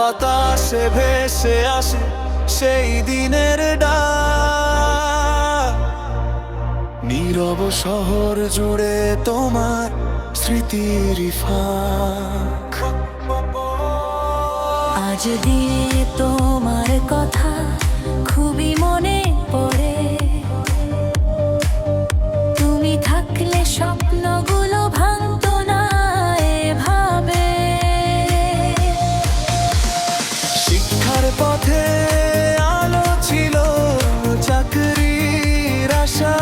বাতাসে ভেসে আসে সেই দিনের ডাক। নীরব শহর জুড়ে তোমার স্মৃতির ফাঁক। আজ দিয়ে তোমার কথা খুবই মনে পড়ে। তুমি থাকলে স্বপ্নগুলো ভাঙতো না এভাবে। শিক্ষার পথে আলো ছিল, চাকরির আশা,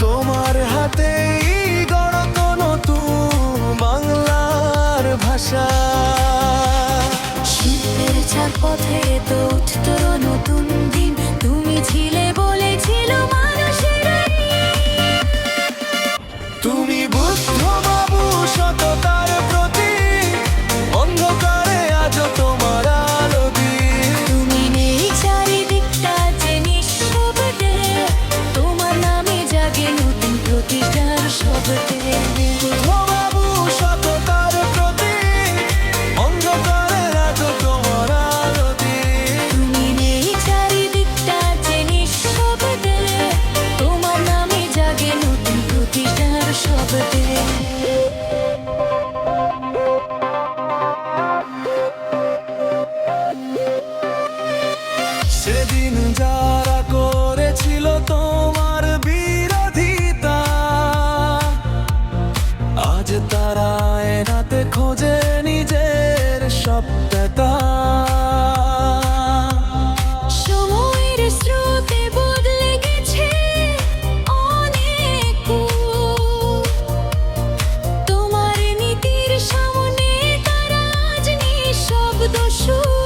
তোমার হাতেই গড়ত নতুন বাংলার ভাষা। শীতের ছাদ পথে তো উঠতো নতুন দিন, তুমি ছিলে বলেছিল মানুষের। তুমি বুদ্ধ বাবু সততার প্রতি, অন্ধকারে আজও তোমার আলো দিন। তুমি নেই চারিদিকটা যে নিঃশব্দে, তোমার নামে জাগে নতুন প্রতিষ্ঠার শব্দে। বুদ্ধ বাবু সততার প্রতি, অন্ধকারে আজও তোমার আলো দিন। তুমি নেই চারিদিকটা যে নিঃশব্দে, তোমার নামে জাগে নতুন প্রতিষ্ঠার শব্দে। সেদিন যারা করেছিল তোমার বিরোধিতা, আজ তারা এনাতে খোঁজে নিজের সত্যতা। সময়ের স্রোতে বদলে গেছে অনেক কুল, তোমার নীতির সামনে তারা আজ নিঃশব্দ সুর।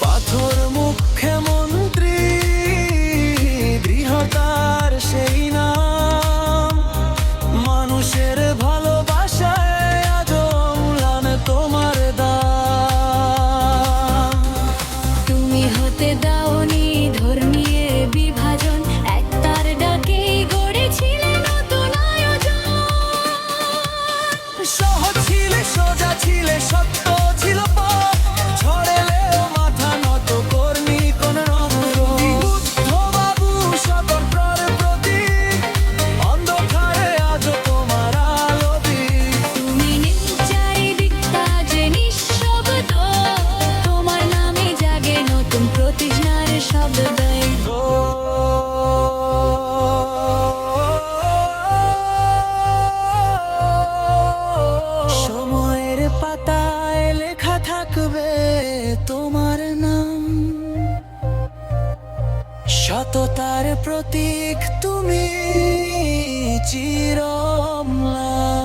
পাথর মুখ্যমন্ত্রী, দৃঢ়তার সেই নাম, মানুষের ভালোবাসায় আজও ম্লান তোমার দাম। তুমি হতে দাওনি ধর্মীয় বিভাজন, একতার ডাকেই গড়েছিলে নতুন আয়োজন। সহজ ছিলে, সোজা ছিলে, সত্য ছিল পথ, ছড়েলেও মাথা নত করনি কোন নম্র। বুদ্ধ বাবু সততার প্রতি, অন্ধকারে আজও তোমার আলো দিন। তুমি নেই চারিদিকটা যে নিঃশব্দ, তোমার নামে জাগে নতুন প্রতিজ্ঞার শব্দ। সময়ের পাতায় লেখা থাকবে তোমার নাম, সততার প্রতীক তুমি চিরম্লান।